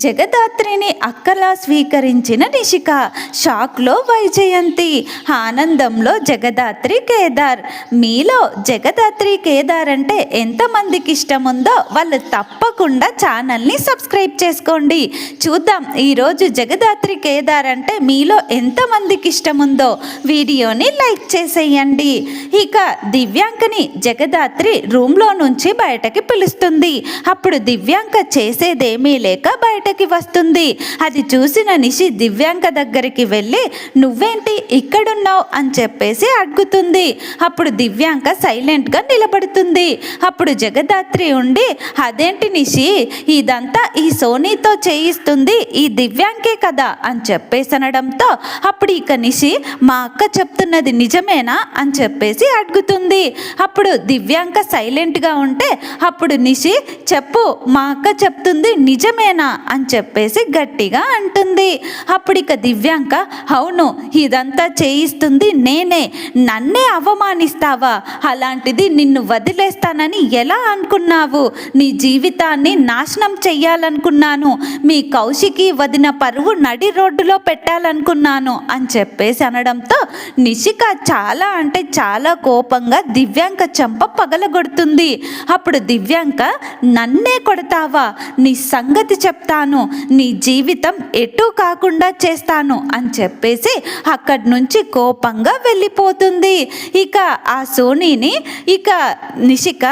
జగదాత్రిని అక్కలా స్వీకరించిన నిషిక. షాక్లో వైజయంతి, ఆనందంలో జగదాత్రి కేదార్. మీలో జగదాత్రి కేదార్ అంటే ఎంతమందికి ఇష్టం ఉందో వాళ్ళు తప్పకుండా ఛానల్ని సబ్స్క్రైబ్ చేసుకోండి. చూద్దాం ఈరోజు జగదాత్రి కేదార్ అంటే మీలో ఎంతమందికి ఇష్టం ఉందో. వీడియోని లైక్ చేసేయండి. ఇక దివ్యాంకని జగదాత్రి రూమ్లో నుంచి బయటకి పిలుస్తుంది. అప్పుడు దివ్యాంక చేసేదేమీ లేక బయటకి వస్తుంది. అది చూసిన నిషి దివ్యాంక దగ్గరికి వెళ్ళి నువ్వేంటి ఇక్కడున్నావు అని చెప్పేసి అడుగుతుంది. అప్పుడు దివ్యాంక సైలెంట్గా నిలబడుతుంది. అప్పుడు జగదాత్రి ఉండి అదేంటి నిషి ఇదంతా ఈ సోనీతో చేయిస్తుంది ఈ దివ్యాంకే కదా అని చెప్పేసి అనడంతో అప్పుడు ఇక నిషి మా అక్క చెప్తున్నది నిజమేనా అని చెప్పేసి అడుగుతుంది. అప్పుడు దివ్యాంక సైలెంట్గా ఉంటే అప్పుడు నిషి చెప్పు మా అక్క చెప్తుంది నిజమేనా అని చెప్పేసి గట్టిగా అంటుంది. అప్పుడు ఇక దివ్యాంక అవును ఇదంతా చేయిస్తుంది నేనే, నన్నే అవమానిస్తావా, అలాంటిది నిన్ను వదిలేస్తానని ఎలా అనుకున్నావు, నీ జీవితాన్ని నాశనం చెయ్యాలనుకున్నాను, మీ కౌశికి వదిన పరువు నడి రోడ్డులో పెట్టాలనుకున్నాను అని చెప్పేసి అనడంతో నిషిక చాలా అంటే చాలా కోపంగా దివ్యాంక చెంప పగలగొడుతుంది. అప్పుడు దివ్యాంక నన్నే కొడతావా, నీ సంగతి చెప్తాను, నీ జీవితం ఎటు కాకుండా చేస్తాను అని చెప్పేసి అక్కడి నుంచి కోపంగా వెళ్ళిపోతుంది. ఇక ఆ సోనీని ఇక నిషిక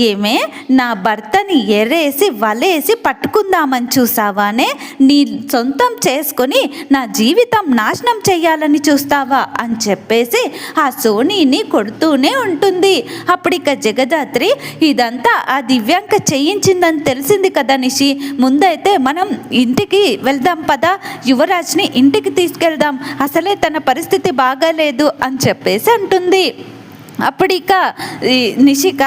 ఏమే నా భర్తని ఎరేసి వలేసి పట్టుకుందామని చూసావానే, నీ సొంతం చేసుకొని నా జీవితం నాశనం చేయాలని చూస్తావా అని చెప్పేసి ఆ సోనీని కొడుతూనే ఉంటుంది. అప్పుడు ఇక జగదాత్రి ఇదంతా ఆ దివ్యాంక చేయించిందని తెలిసింది కదా నిషి, ముందైతే మనం ఇంటికి వెళ్దాం పదా, యువరాజ్ని ఇంటికి తీసుకెళ్దాం, అసలే తన పరిస్థితి బాగాలేదు అని చెప్పేసి అంటుంది. అప్పుడు ఇక నిషిక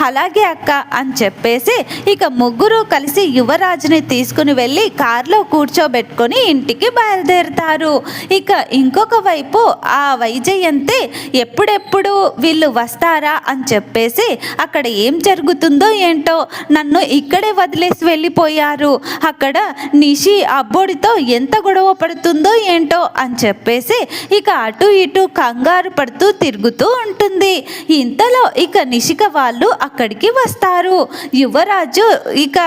అలాగే అక్క అని చెప్పేసి ఇక ముగ్గురు కలిసి యువరాజుని తీసుకుని వెళ్ళి కారులో కూర్చోబెట్టుకొని ఇంటికి బయలుదేరుతారు. ఇక ఇంకొక వైపు ఆ వైజయంతి ఎప్పుడెప్పుడు వీళ్ళు వస్తారా అని చెప్పేసి అక్కడ ఏం జరుగుతుందో ఏంటో, నన్ను ఇక్కడే వదిలేసి వెళ్ళిపోయారు, అక్కడ నిషి అబ్బోడితో ఎంత గొడవ పడుతుందో ఏంటో అని చెప్పేసి ఇక అటు ఇటు కంగారు పడుతూ తిరుగుతూ ఉంటుంది. ఇంతలో ఇక నిషిక వాళ్ళు అక్కడికి వస్తారు. యువరాజు ఇక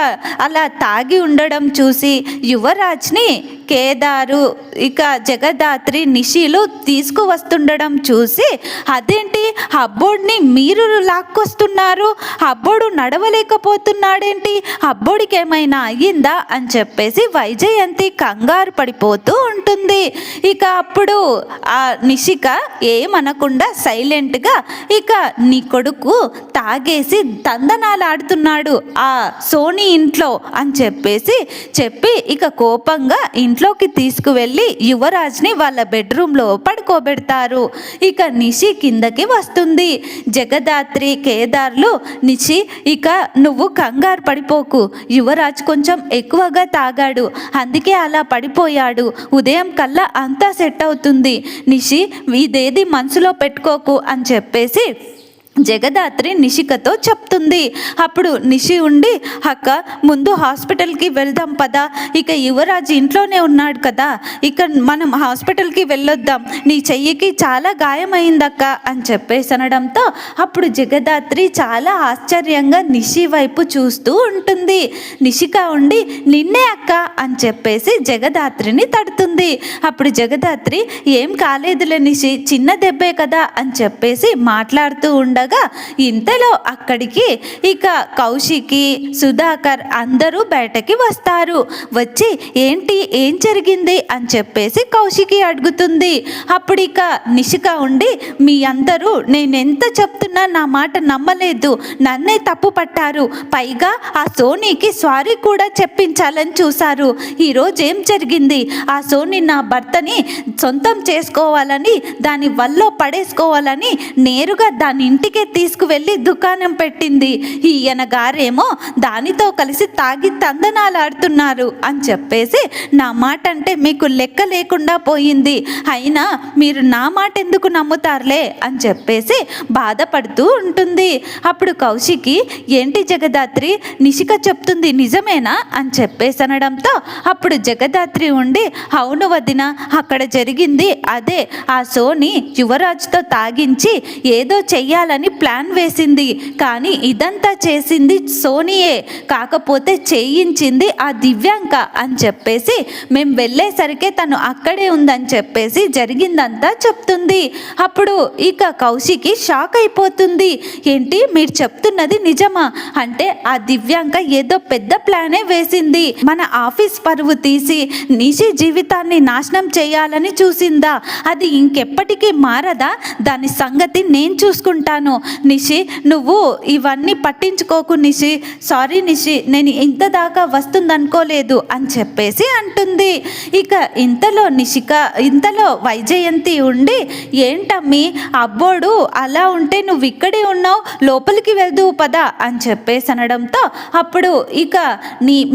అలా తాగి ఉండడం చూసి యువరాజ్ని కేదారు ఇక జగదాత్రి నిషిలు తీసుకువస్తుండడం చూసి అదేంటి అబ్బోడిని మీరు లాక్కొస్తున్నారు, అబ్బోడు నడవలేకపోతున్నాడేంటి, అబ్బోడికి ఏమైనా అయ్యిందా అని చెప్పేసి వైజయంతి కంగారు పడిపోతూ ఉంటుంది. ఇక అప్పుడు ఆ నిషిక ఏమనకుండా సైలెంట్గా ఇక నీ కొడుకు తాగేసి తందనాలు ఆడుతున్నాడు ఆ సోనీ ఇంట్లో అని చెప్పేసి చెప్పి ఇక కోపంగా ఇంట్లోకి తీసుకువెళ్ళి యువరాజ్ని వాళ్ళ బెడ్రూమ్లో పడుకోబెడతారు. ఇక నిషి కిందకి వస్తుంది. జగదాత్రి కేదార్లు నిషి ఇక నువ్వు కంగారు పడిపోకు, యువరాజ్ కొంచెం ఎక్కువగా తాగాడు అందుకే అలా పడిపోయాడు, ఉదయం కల్లా అంతా సెట్ అవుతుంది, నిషి ఇదేది మనసులో పెట్టుకోకు అని చెప్పేసి జగదాత్రి నిషికతో చెప్తుంది. అప్పుడు నిషి ఉండి అక్క ముందు హాస్పిటల్కి వెళ్దాం పదా, ఇక యువరాజు ఇంట్లోనే ఉన్నాడు కదా, ఇక మనం హాస్పిటల్కి వెళ్ళొద్దాం, నీ చెయ్యికి చాలా గాయమైందక్క అని చెప్పేసి అనడంతో అప్పుడు జగదాత్రి చాలా ఆశ్చర్యంగా నిషి వైపు చూస్తూ ఉంటుంది. నిషిక ఉండి నిన్నే అక్క అని చెప్పేసి జగదాత్రిని తడుతుంది. అప్పుడు జగదాత్రి ఏం కాలేదులే నిషి, చిన్న దెబ్బే కదా అని చెప్పేసి మాట్లాడుతూ ఉండగా ఇంతలో అక్కడికి ఇక కౌశికి సుధాకర్ అందరూ బయటకి వస్తారు. వచ్చి ఏంటి ఏం జరిగింది అని చెప్పేసి కౌశికి అడుగుతుంది. అప్పుడు ఇక నిషిక ఉండి మీ అందరూ నేనెంత చెప్తున్నా నా మాట నమ్మలేదు, నన్నే తప్పు పట్టారు, పైగా ఆ సోనీకి సారీ కూడా చెప్పించాలని చూశారు, ఈరోజు ఏం జరిగింది, ఆ సోనీ నా భర్తని సొంతం చేసుకోవాలని దాని వల్ల పడేసుకోవాలని నేరుగా దాని ఇంటికి ఇంటికే తీసుకువెళ్ళి దుకాణం పెట్టింది. ఈయన గారేమో దానితో కలిసి తాగి తందనాలాడుతున్నారు అని చెప్పేసి నా మాట అంటే మీకు లెక్క లేకుండా పోయింది. అయినా మీరు నా మాట ఎందుకు నమ్ముతారులే అని చెప్పేసి బాధపడుతూ ఉంటుంది. అప్పుడు కౌశికి, ఏంటి జగదాత్రి, నిషిక చెప్తుంది నిజమేనా అని చెప్పేసి అనడంతో అప్పుడు జగదాత్రి ఉండి, అవును వదిన, అక్కడ జరిగింది అదే. ఆ సోని యువరాజుతో తాగించి ఏదో చెయ్యాలని ప్లాన్ వేసింది. కానీ ఇదంతా చేసింది సోనియే, కాకపోతే చేయించింది ఆ దివ్యాంక అని చెప్పేసి మేము వెళ్ళేసరికే తను అక్కడే ఉందని చెప్పేసి జరిగిందంతా చెప్తుంది. అప్పుడు ఇక కౌశికి షాక్ అయిపోతుంది. ఏంటి మీరు చెప్తున్నది నిజమా? అంటే ఆ దివ్యాంక ఏదో పెద్ద ప్లానే వేసింది. మన ఆఫీస్ పరువు తీసి నిషి జీవితాన్ని నాశనం చేయాలని చూసిందా? అది ఇంకెప్పటికీ మారదా? దాని సంగతి నేను చూసుకుంటాను. నిషి, నువ్వు ఇవన్నీ పట్టించుకోకు నిషి. సారీ నిషి, నేను ఇంత దాకా వస్తుందనుకోలేదు అని చెప్పేసి అంటుంది. ఇక ఇంతలో వైజయంతి ఉండి, ఏంటమ్మి అబ్బోడు అలా ఉంటే నువ్వు ఇక్కడే ఉన్నావు, లోపలికి వెళ్దువు పదా అని చెప్పేసి అనడంతో అప్పుడు ఇక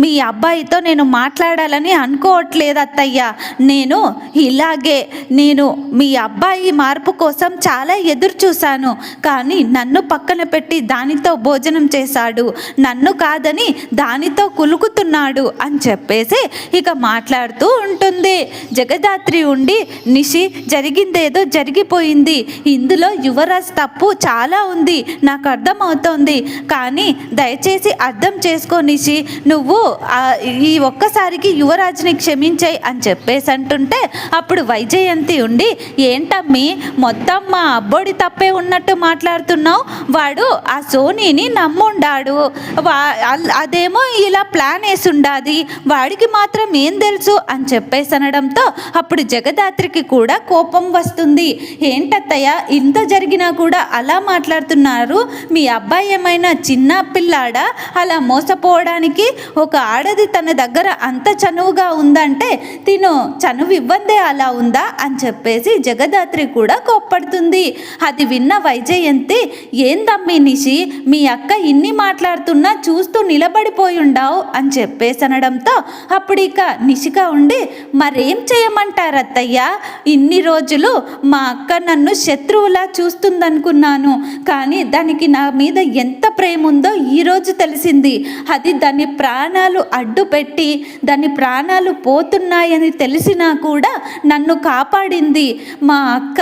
మీ అబ్బాయితో నేను మాట్లాడాలని అనుకోవట్లేదు అత్తయ్య. నేను మీ అబ్బాయి మార్పు కోసం చాలా ఎదురు చూశాను. కానీ నన్ను పక్కన పెట్టి దానితో భోజనం చేశాడు, నన్ను కాదని దానితో కులుకుతున్నాడు అని చెప్పేసి ఇక మాట్లాడుతూ ఉంటుంది. జగదాత్రి ఉండి, నిషి, జరిగిందేదో జరిగిపోయింది. ఇందులో యువరాజ్ తప్పు చాలా ఉంది, నాకు అర్థమవుతోంది. కానీ దయచేసి అర్థం చేసుకో నిషి, నువ్వు ఈ ఒక్కసారికి యువరాజ్ని క్షమించాయి అని చెప్పేసి అంటుంటే అప్పుడు వైజయంతి ఉండి, ఏంటమ్మి మొత్తం మా అబ్బోడి తప్పే ఉన్నట్టు మాట్లాడుతున్నావు? వాడు ఆ సోనీని నమ్ముండాడు, అదేమో ఇలా ప్లాన్ వేసి ఉండాది, వాడికి మాత్రం ఏం తెలుసు అని చెప్పేసి అనడంతో అప్పుడు జగదాత్రికి కూడా కోపం వస్తుంది. ఏంటత్తయ్య, ఇంత జరిగినా కూడా అలా మాట్లాడుతున్నారు? మీ అబ్బాయి ఏమైనా చిన్న పిల్లాడా అలా మోసపోవడానికి? ఒక ఆడది తన దగ్గర అంత చనువుగా ఉందంటే తిను చనువు ఇవ్వందే అలా ఉందా అని చెప్పేసి జగదాత్రి కూడా కోప్పడుతుంది. అది విన్న వైజయంతి, ఏందమ్మి నిషి, మీ అక్క ఇన్ని మాట్లాడుతున్నా చూస్తూ నిలబడిపోయి ఉండావు అని చెప్పేసి అనడంతో అప్పుడు ఇక నిషిక ఉండి, మరేం చేయమంటారు అత్తయ్య, ఇన్ని రోజులు మా అక్క నన్ను శత్రువులా చూస్తుందనుకున్నాను. కానీ దానికి నా మీద ఎంత ప్రేమ ఉందో ఈరోజు తెలిసింది. అది దాని ప్రాణాలు అడ్డు పెట్టి దాని ప్రాణాలు పోతున్నాయని తెలిసినా కూడా నన్ను కాపాడింది మా అక్క.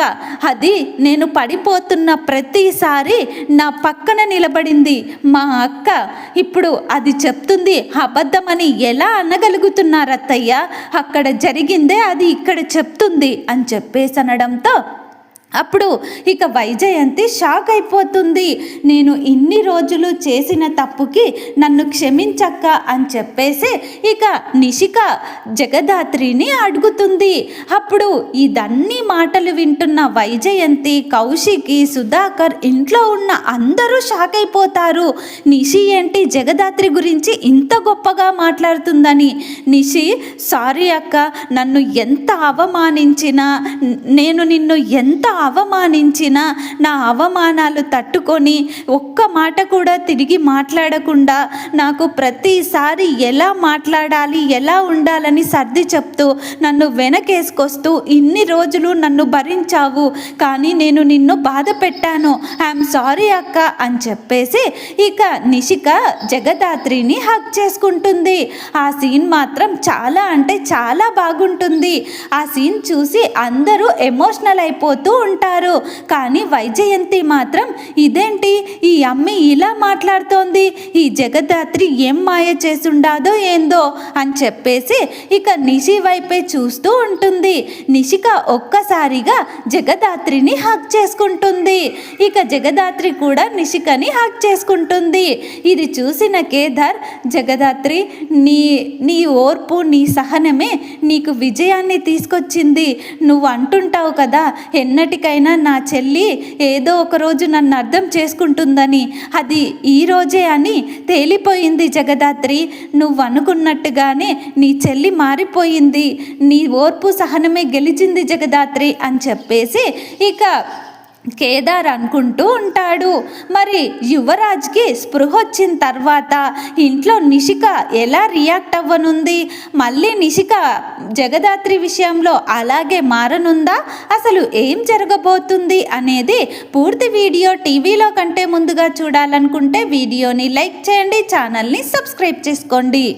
అది నేను పడిపోతున్న ప్రతిసారి నా పక్కన నిలబడింది మా అక్క. ఇప్పుడు అది చెప్తుంది అబద్ధమని ఎలా అనగలుగుతున్నారు అత్తయ్య? అక్కడ జరిగిందే అది ఇక్కడ చెప్తుంది అని చెప్పేసి అనడంతో అప్పుడు ఇక వైజయంతి షాక్ అయిపోతుంది. నేను ఇన్ని రోజులు చేసిన తప్పుకి నన్ను క్షమించక్క అని చెప్పేసి ఇక నిషిక జగదాత్రిని అడుగుతుంది. అప్పుడు ఇదన్నీ మాటలు వింటున్న వైజయంతి, కౌశికి, సుధాకర్, ఇంట్లో ఉన్న అందరూ షాక్ అయిపోతారు. నిషి ఏంటి జగదాత్రి గురించి ఇంత గొప్పగా మాట్లాడుతుందని. నిషి, సారీ అక్క, నన్ను ఎంత అవమానించినా, నేను నిన్ను ఎంత అవమానించిన నా అవమానాలు తట్టుకొని ఒక్క మాట కూడా తిరిగి మాట్లాడకుండా నాకు ప్రతిసారి ఎలా మాట్లాడాలి, ఎలా ఉండాలని సర్ది చెప్తూ నన్ను వెనకేసుకొస్తూ ఇన్ని రోజులు నన్ను భరించావు. కానీ నేను నిన్ను బాధ పెట్టాను, ఐఎమ్ సారీ అక్క అని చెప్పేసి ఇక నిషిక జగదాత్రిని హగ్ చేసుకుంటుంది. ఆ సీన్ మాత్రం చాలా అంటే చాలా బాగుంటుంది. ఆ సీన్ చూసి అందరూ ఎమోషనల్ అయిపోతూ ఉంటారు. కానీ వైజయంతి మాత్రం ఇదేంటి ఈ అమ్మి ఇలా మాట్లాడుతోంది, ఈ జగదాత్రి ఏం మాయ చేసుండాదో ఏందో అని చెప్పేసి ఇక నిషి వైపే చూస్తూ ఉంటుంది. నిషిక ఒక్కసారిగా జగదాత్రిని హగ్ చేసుకుంటుంది. ఇక జగదాత్రి కూడా నిషికని హగ్ చేసుకుంటుంది. ఇది చూసిన కేదార్, జగదాత్రి, నీ ఓర్పు, నీ సహనమే నీకు విజయాన్ని తీసుకొచ్చింది. నువ్వు అంటుంటావు కదా, ఎన్నటికైనా నా చెల్లి ఏదో ఒక రోజు నన్ను అర్థం చేసుకుంటుందని, అది ఈరోజే అని తేలిపోయింది జగదాత్రి. నువ్వు అనుకున్నట్టుగానే నీ చెల్లి మారిపోయింది, నీ ఓర్పు సహనమే గెలిచింది జగదాత్రి అని చెప్పేసి ఇక కేదార్ అనుకుంటూ ఉంటాడు. మరి యువరాజ్కి స్పృహ వచ్చిన తర్వాత ఇంట్లో నిషిక ఎలా రియాక్ట్ అవ్వనుంది? మళ్ళీ నిషిక జగదాత్రి విషయంలో అలాగే మారనుందా? అసలు ఏం జరగబోతుంది అనేది పూర్తి వీడియో టీవీలో కంటే ముందుగా చూడాలనుకుంటే వీడియోని లైక్ చేయండి, ఛానల్ని సబ్స్క్రైబ్ చేసుకోండి.